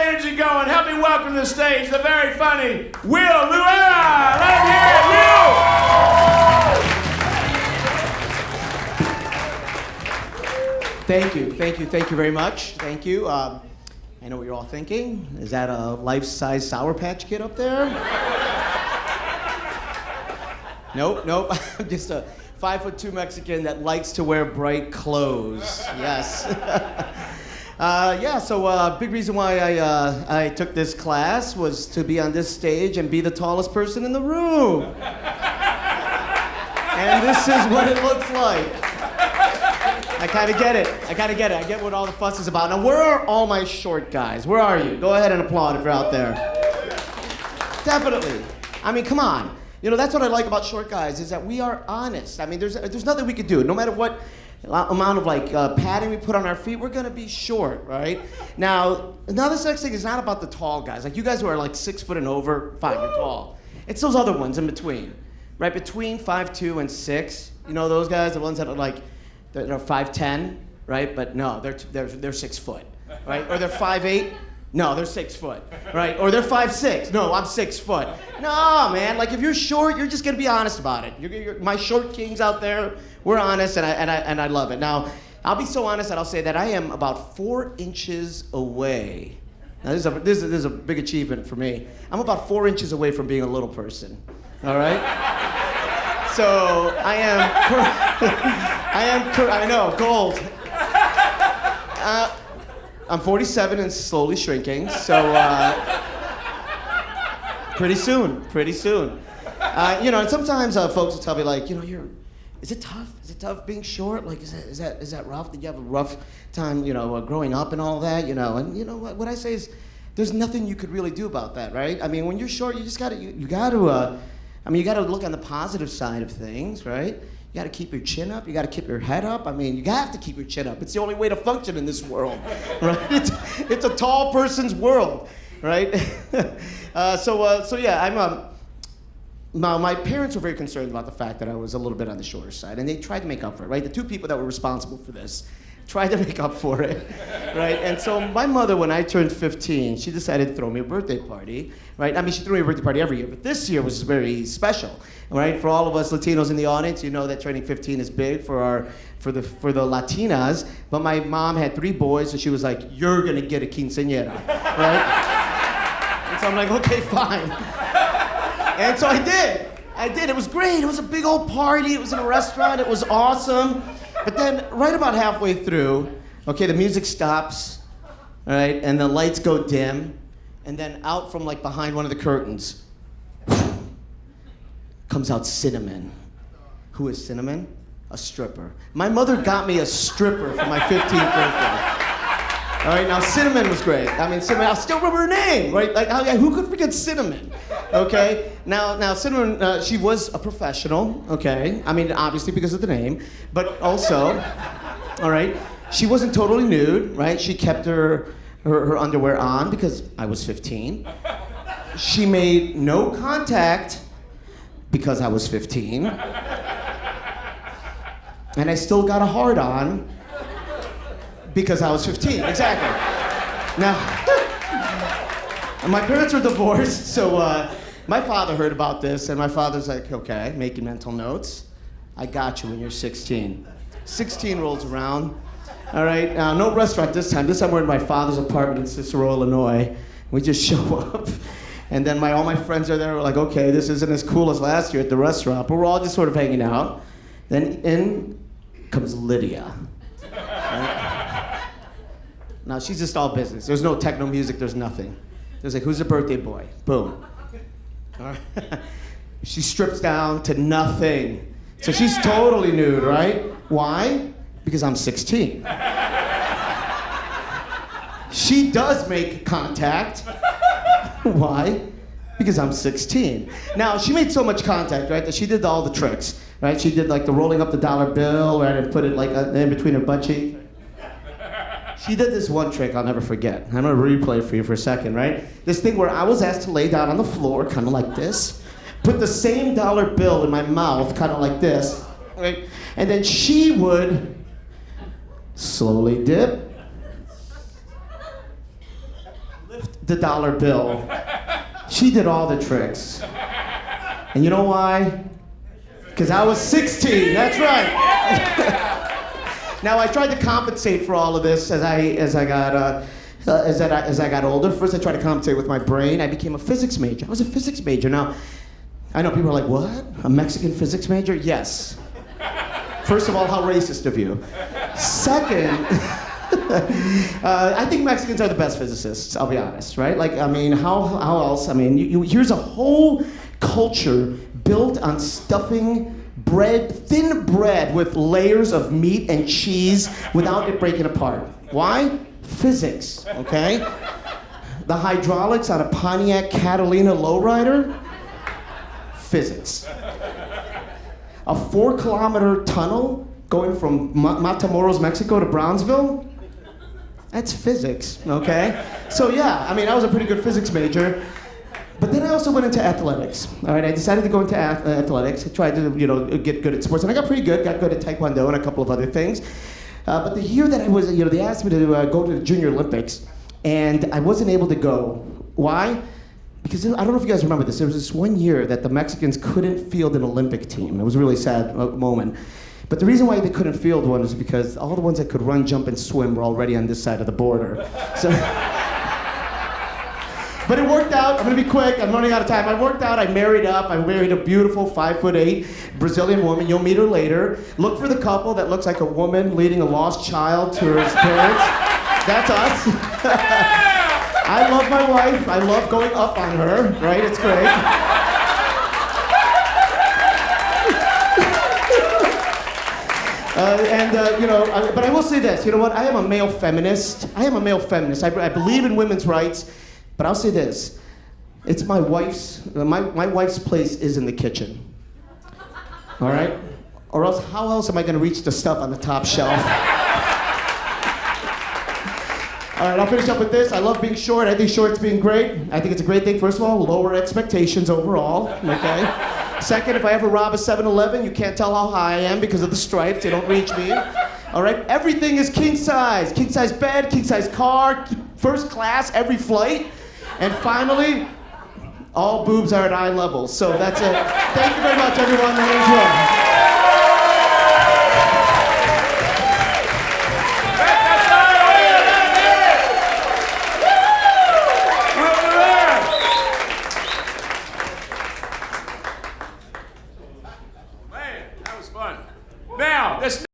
energy going, help me welcome to the stage the very funny Will Luera. Let him hear it, Will. Thank you very much. Thank you. I know what you're all thinking. Is that a life-size Sour Patch Kid up there? Nope. I'm just a 5'2" Mexican that likes to wear bright clothes. Yes. Big reason why I took this class was to be on this stage and be the tallest person in the room. And this is what it looks like. I kind of get it. I get what all the fuss is about. Now, where are all my short guys? Where are you? Go ahead and applaud if you're out there. Definitely. I mean, come on. You know, that's what I like about short guys, is that we are honest. I mean, there's nothing we could do. No matter what amount of padding we put on our feet, we're gonna be short, right? Now this next thing is not about the tall guys. Like you guys who are like 6 foot and over, fine, you're tall. It's those other ones in between, right? Between 5'2" and 6. You know those guys, the ones that are like, they're 5'10", right? But no, they're 6 foot, right? Or they're 5'8". No, they're 6 foot, right? Or they're 5'6". No, I'm 6 foot. No, man. Like if you're short, you're just gonna be honest about it. You're my short kings out there. We're honest, and I love it. Now, I'll be so honest that I'll say that I am about 4 inches away. Now, this is a big achievement for me. I'm about 4 inches away from being a little person. All right. So I know, gold. I'm 47 and slowly shrinking, so pretty soon. And sometimes folks will tell me like, is it tough? Is it tough being short? Like, is that rough? Did you have a rough time, growing up and all that, And what I say is, there's nothing you could really do about that, right? I mean, when you're short, you just gotta, you gotta look on the positive side of things, right? You gotta keep your chin up, you gotta keep your head up. I mean, you have to keep your chin up. It's the only way to function in this world, right? It's a tall person's world, right? Now, my parents were very concerned about the fact that I was a little bit on the shorter side, and they tried to make up for it, right? The two people that were responsible for this tried to make up for it, right? And so my mother, when I turned 15, she decided to throw me a birthday party, right? I mean, she threw me a birthday party every year, but this year was very special, right? For all of us Latinos in the audience, you know that turning 15 is big for the Latinas, but my mom had 3 boys, so she was like, you're gonna get a quinceañera, right? And so I'm like, okay, fine. And so I did. It was great. It was a big old party. It was in a restaurant. It was awesome. But then right about halfway through, okay, the music stops, all right, and the lights go dim, and then out from like behind one of the curtains comes out Cinnamon. Who is Cinnamon? A stripper. My mother got me a stripper for my 15th birthday. All right, now Cinnamon was great. I mean, Cinnamon, I still remember her name, right? Like, who could forget Cinnamon? Okay, now Cinnamon, she was a professional, okay? I mean, obviously because of the name, but also, all right, she wasn't totally nude, right? She kept her underwear on because I was 15. She made no contact because I was 15. And I still got a hard on because I was 15, exactly. Now, my parents were divorced, so my father heard about this, and my father's like, okay, making mental notes. I got you when you're 16. 16 rolls around. All right, no restaurant this time. This time we're in my father's apartment in Cicero, Illinois. We just show up, and then all my friends are there. We're like, okay, this isn't as cool as last year at the restaurant, but we're all just sort of hanging out. Then in comes Lydia. Right? Now, she's just all business. There's no techno music, there's nothing. There's like, who's the birthday boy? Boom. All right. She strips down to nothing. So she's totally nude, right? Why? Because I'm 16. She does make contact. Why? Because I'm 16. Now, she made so much contact, right, that she did all the tricks, right? She did like the rolling up the dollar bill, right, and put it like in between her butt cheek. She did this one trick I'll never forget. I'm gonna replay it for you for a second, right? This thing where I was asked to lay down on the floor, kind of like this, put the same dollar bill in my mouth, kind of like this, right? And then she would slowly dip, the dollar bill. She did all the tricks. And you know why? Because I was 16, that's right. Now I tried to compensate for all of this as I got older. First I tried to compensate with my brain. I became a physics major. I was a physics major. Now, I know people are like, what? A Mexican physics major? Yes. First of all, how racist of you. Second, I think Mexicans are the best physicists, I'll be honest, right? Like, I mean, how else? I mean, here's a whole culture built on stuffing thin bread with layers of meat and cheese without it breaking apart. Why? Physics, okay? The hydraulics on a Pontiac Catalina lowrider? Physics. A 4-kilometer tunnel going from Matamoros, Mexico to Brownsville? That's physics, okay? So yeah, I mean, I was a pretty good physics major. But then I also went into athletics. All right, I decided to go into athletics. I tried to, get good at sports, and I got pretty good. Got good at taekwondo and a couple of other things. But the year that I was, they asked me to go to the Junior Olympics, and I wasn't able to go. Why? Because I don't know if you guys remember this. There was this one year that the Mexicans couldn't field an Olympic team. It was a really sad moment. But the reason why they couldn't field one was because all the ones that could run, jump, and swim were already on this side of the border. So. But it worked out. I'm gonna be quick. I'm running out of time. I worked out. I married up. I married a beautiful 5'8" Brazilian woman. You'll meet her later. Look for the couple that looks like a woman leading a lost child to her parents. That's us. I love my wife. I love going up on her. Right? It's great. But I will say this. You know what? I am a male feminist. I believe in women's rights. But I'll say this, it's my wife's place is in the kitchen, all right? Or else, how else am I gonna reach the stuff on the top shelf? All right, I'll finish up with this. I love being short. I think short's being great. I think it's a great thing. First of all, lower expectations overall, okay? Second, if I ever rob a 7-Eleven, you can't tell how high I am because of the stripes. They don't reach me. All right, everything is king size. King size bed, king size car, first class, every flight. And finally, all boobs are at eye level. So that's it. Thank you very much, everyone. Enjoy.